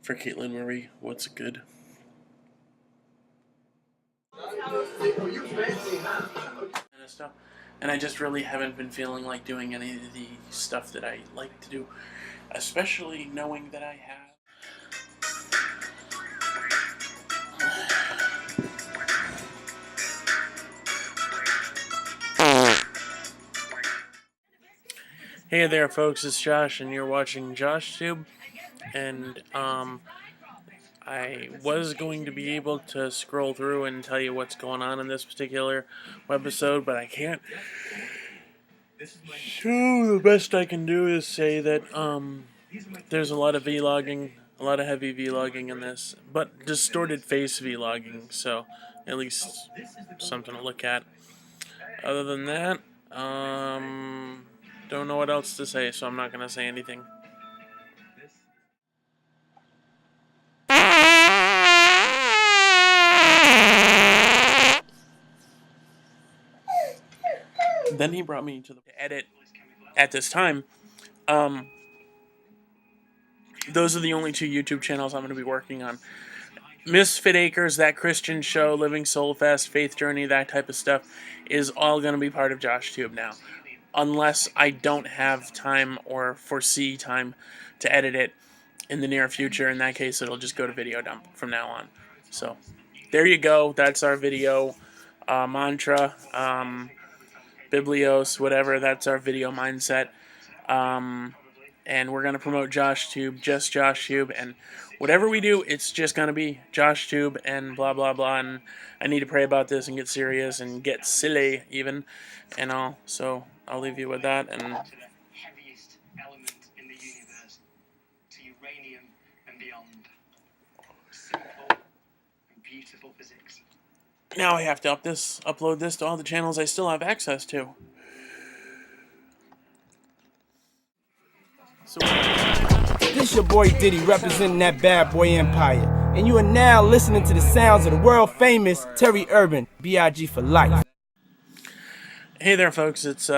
for Caitlin Marie. What's good? And I just really haven't been feeling like doing any of the stuff that I like to do, especially knowing that I have. Hey there, folks, it's Josh, and you're watching JoshToob, and I was going to be able to scroll through and tell you what's going on in this particular webisode, but I can't. So the best I can do is say that there's a lot of vlogging, a lot of heavy vlogging in this, but distorted face vlogging, so at least something to look at. Other than that, don't know what else to say, so I'm not going to say anything. Then he brought me to the edit at this time. Those are the only two YouTube channels I'm going to be working on. Misfit Acres, that Christian show, Living Soul Fest, Faith Journey, that type of stuff is all going to be part of JoshToob now. Unless I don't have time or foresee time to edit it in the near future. In that case, it'll just go to video dump from now on. So, there you go. That's our video mantra, Biblios, whatever. That's our video mindset. And we're going to promote JoshToob, just JoshToob, and whatever we do, it's just going to be JoshToob and blah, blah, blah, and I need to pray about this and get serious and get silly, even, and all, so I'll leave you with that, and... heaviest element in the universe, to uranium and beyond. Simple and beautiful physics. Now I have to upload this to all the channels I still have access to. This your boy Diddy representing that bad boy empire, and you are now listening to the sounds of the world famous Terry Urban, B.I.G. for life. Hey there, folks, it's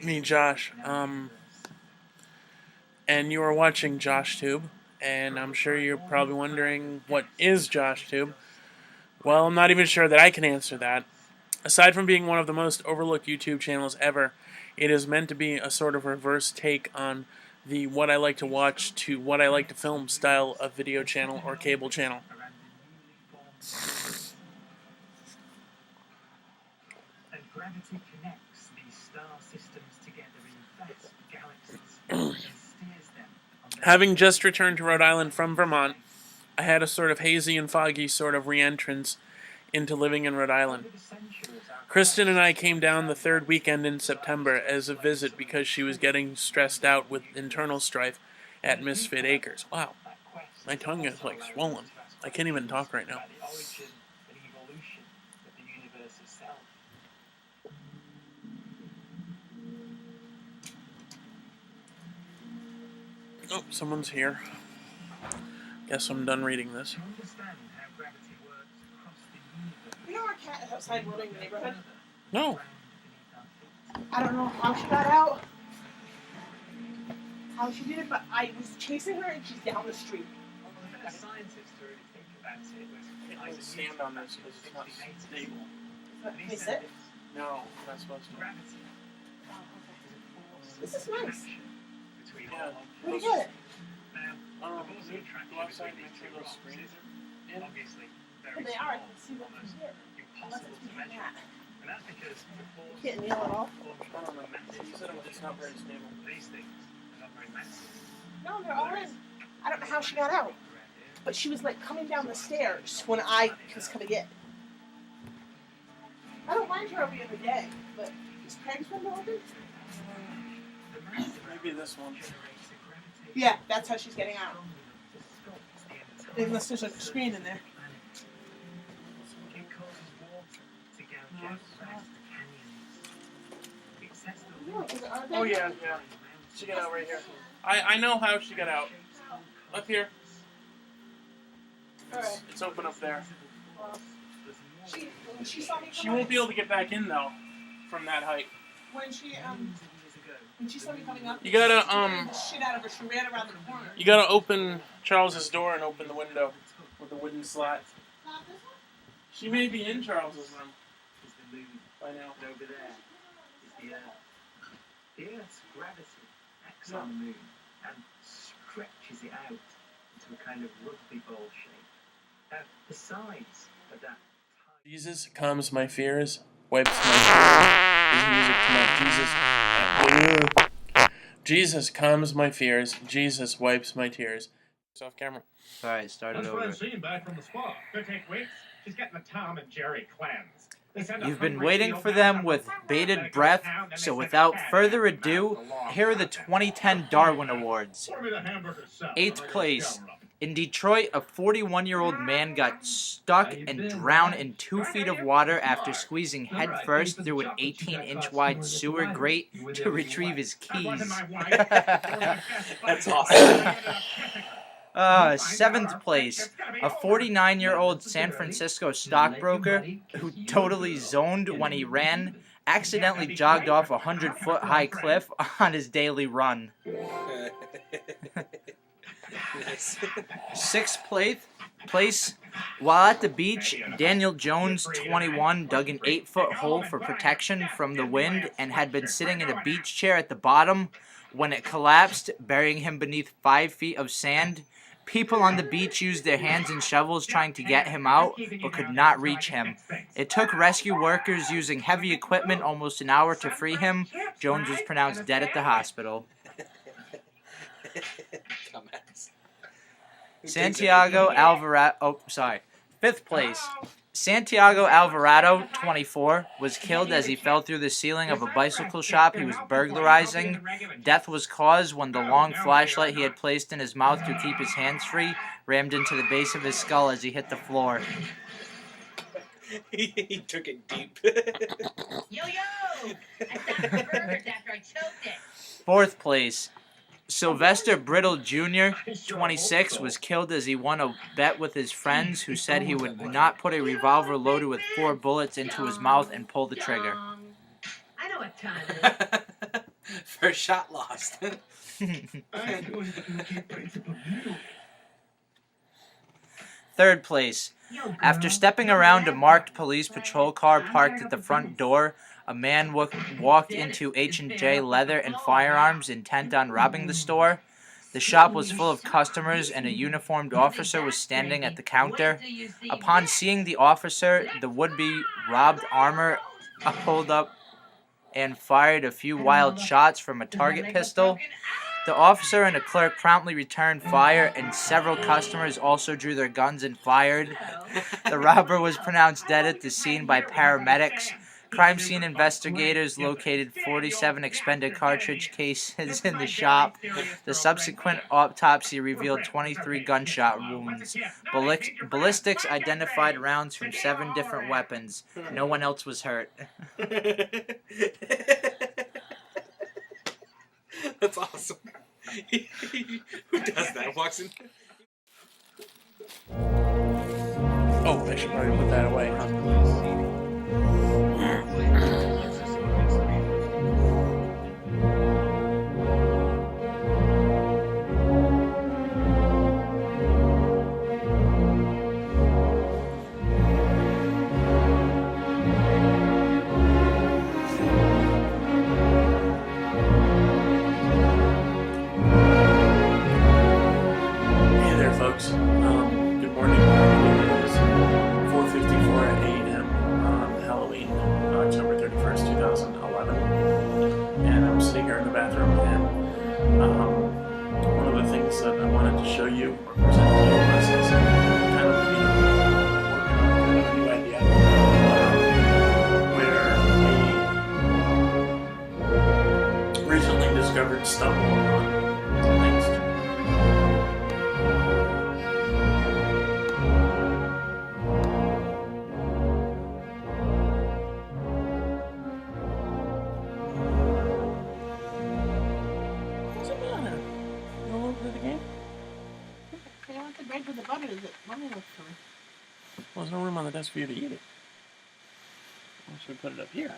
me, Josh, and you are watching JoshToob, and I'm sure you're probably wondering, what is JoshToob? Well, I'm not even sure that I can answer that. Aside from being one of the most overlooked YouTube channels ever, it is meant to be a sort of reverse take on the what I like to watch to what I like to film style of video channel or cable channel. And gravity connects these star systems together in vast galaxies and steers them. Having just returned to Rhode Island from Vermont, I had a sort of hazy and foggy sort of re-entrance into living in Rhode Island. Kristen and I came down the third weekend in September as a visit because she was getting stressed out with internal strife at Misfit Acres. Wow, my tongue is like swollen. I can't even talk right now. Oh, someone's here. Guess I'm done reading this. You know our cat is outside roaming the neighborhood? No. I don't know how she got out, how she did it, but I was chasing her and she's down the street. I can stand on this because it's not stable. Can we sit? No, I'm not supposed to. Oh, okay. This is nice. Yeah. Where do you get it? Go outside and make sure those screens are in. Well, they are. I can see them from here. Unless it's behind that. You can't kneel at all? I don't know. You said it's not very stable. No, they're all in. I don't know how she got out. But she was like coming down the stairs when I was coming in. I don't mind her every other day, but is Craig's window open? Maybe this one. Yeah, that's how she's getting out. Unless there's a screen in there. Oh yeah. She got out right here. I know how she got out. Up here. Alright. It's open up there. She saw me. She won't be able to get back in though, from that height. When she When she saw me coming up, You gotta she scared the shit out of her. She ran around the corner. You gotta open Charles's door and open the window with the wooden slat. Not this one? She may be in Charles's room by now. Over there is the Earth. The Earth's gravity acts on the moon and stretches it out into a kind of rugby ball shape. The size of that. Jesus calms my fears, wipes my tears. Is music tonight. Jesus calms my fears. Jesus wipes my tears. It's off camera. All right, start it over. Francine back from the spa. Could take weeks. She's getting the Tom and Jerry cleanse. You've been waiting for them with bated breath, so without further ado, here are the 2010 Darwin Awards. 8th place. In Detroit, a 41-year-old man got stuck and drowned in 2 feet of water after squeezing headfirst through an 18-inch wide sewer grate to retrieve his keys. That's awesome. 7th place, a 49-year-old San Francisco stockbroker who totally zoned when he ran, accidentally jogged off a 100-foot high cliff on his daily run. 6th place, while at the beach, Daniel Jones, 21, dug an 8-foot hole for protection from the wind and had been sitting in a beach chair at the bottom when it collapsed, burying him beneath 5 feet of sand. People on the beach used their hands and shovels trying to get him out, but could not reach him. It took rescue workers using heavy equipment almost an hour to free him. Jones was pronounced dead at the hospital. Santiago Alvarado, 5th place. Santiago Alvarado, 24, was killed as he fell through the ceiling of a bicycle shop he was burglarizing. Death was caused when the long flashlight he had placed in his mouth to keep his hands free rammed into the base of his skull as he hit the floor. He took it deep. Yo! I stopped the burgers after I choked it. 4th place. Sylvester Brittle Jr., 26, was killed as he won a bet with his friends who said he would not put a revolver loaded with 4 bullets into his mouth and pull the trigger. I know what time it is. First shot lost. 3rd place. After stepping around a marked police patrol car parked at the front door, a man walked into H&J Leather and Firearms intent on robbing the store. The shop was full of customers and a uniformed officer was standing at the counter. Upon seeing the officer, the would-be robbed armor pulled up and fired a few wild shots from a target pistol. The officer and a clerk promptly returned fire, and several customers also drew their guns and fired. The robber was pronounced dead at the scene by paramedics. Crime scene investigators located 47 expended cartridge cases in the shop. The subsequent autopsy revealed 23 gunshot wounds. Ballistics identified rounds from 7 different weapons. No one else was hurt. That's awesome. Who does that? Walks in. Oh, I should probably put that away, huh? Folks, good morning. It is 4:54 a.m. on Halloween, October 31st, 2011, and I'm sitting here in the bathroom, and one of the things that I wanted to show you or present to you was this kind of, working on a new idea, where a recently discovered stumble on things. With the butter that Mommy looks for. Well, there's no room on the desk for you to eat it. I should put it up here.